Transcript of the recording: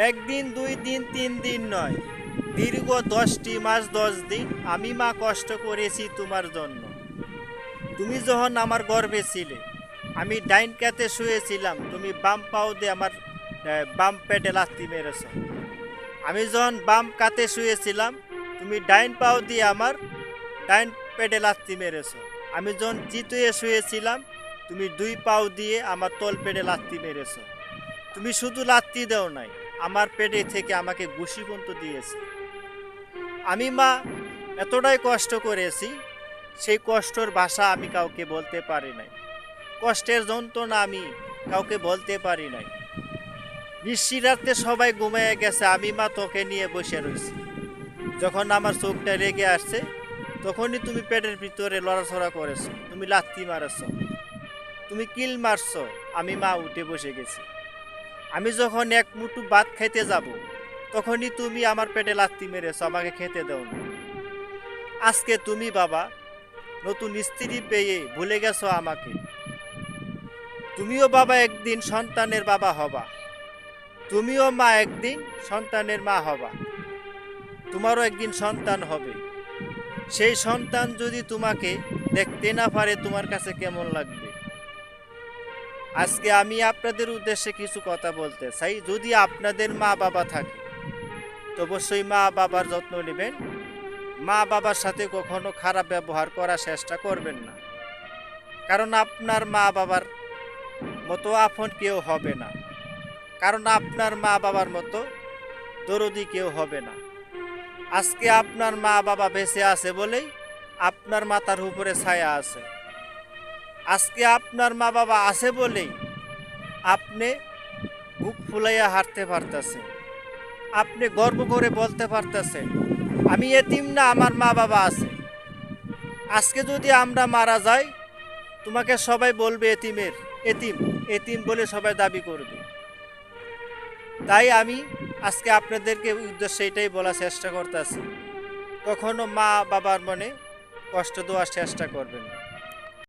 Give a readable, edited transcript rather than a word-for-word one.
একদিন, 2 দিন, 3 দিন নয়, দীর্ঘ 10টি মাস 10 দিন আমি মা কষ্ট করেছি তোমার জন্য। তুমি যখন আমার গর্ভে ছিলে, আমি ডাইন কাতে শুয়েছিলাম, তুমি বাম পাও দিয়ে আমার বাম পেটে লাথি মেরেছ। আমি যখন বাম কাতে শুয়েছিলাম, তুমি ডাইন পাও দিয়ে আমার ডাইন পেটে লাথি মেরেছ। আমি যখন চিতুয়ে শুয়েছিলাম, তুমি 2 পাও দিয়ে আমার তল পেটে লাথি মেরেছ। তুমি শুধু লাথি দাও নাই, আমার পেটে থেকে আমাকে ঘুষি পর্যন্ত দিয়েছে। আমি মা এতটাই কষ্ট করেছি, সেই কষ্টের ভাষা আমি কাউকে বলতে পারি নাই। কষ্টের যন্ত্রণা আমি কাউকে বলতে পারি নাই। নিশিরাতে সবাই ঘুমিয়ে গেছে, আমি মা তোকে নিয়ে বসে রয়েছি। যখন আমার চোখটা রেগে আসছে, তখনই তুমি পেটের ভিতরে লড়াছড়া করেছো, তুমি লাথি মারেছ, তুমি কিল মারছ। আমি মা উঠে বসে গেছি। আমি যখন এক মুঠো ভাত খেতে যাব, তখনই তুমি আমার পেটে লাথি মেরেছ, আমাকে খেতে দাও না। আজকে তুমি বাবা নতুন স্ত্রী পেয়ে ভুলে গেছো আমাকে। তুমিও বাবা একদিন সন্তানের বাবা হবা, তুমিও মা একদিন সন্তানের মা হবা, তোমারও একদিন সন্তান হবে। সেই সন্তান যদি তোমাকে দেখতে না পারে, তোমার কাছে কেমন লাগবে? আজকে আমি আপনাদের উদ্দেশ্যে কিছু কথা বলতে চাই। যদি আপনাদের মা বাবা থাকে, তো অবশ্যই মা বাবার যত্ন নেবেন। মা বাবার সাথে কখনো খারাপ ব্যবহার করার চেষ্টা করবেন না, কারণ আপনার মা বাবার মতো আপন কেউ হবে না, কারণ আপনার মা বাবার মতো দরদি কেউ হবে না। আজকে আপনার মা বাবা বেঁচে আছে বলেই আপনার মাথার উপরে ছায়া আছে। আজকে আপনার মা বাবা আছে বলেই আপনি বুক ফুলাইয়া হাঁটতে পারতেছেন, আপনি গর্ব করে বলতে পারতেছেন আমি এতিম না, আমার মা বাবা আছে। আজকে যদি আমরা মারা যাই, তোমাকে সবাই বলবে এতিমের এতিম, এতিম বলে সবাই দাবি করবে। তাই আমি আজকে আপনাদেরকে উদ্দেশ্যে এটাই বলার চেষ্টা করতেছি, কখনো মা বাবার মনে কষ্ট দেওয়ার চেষ্টা করবেন না।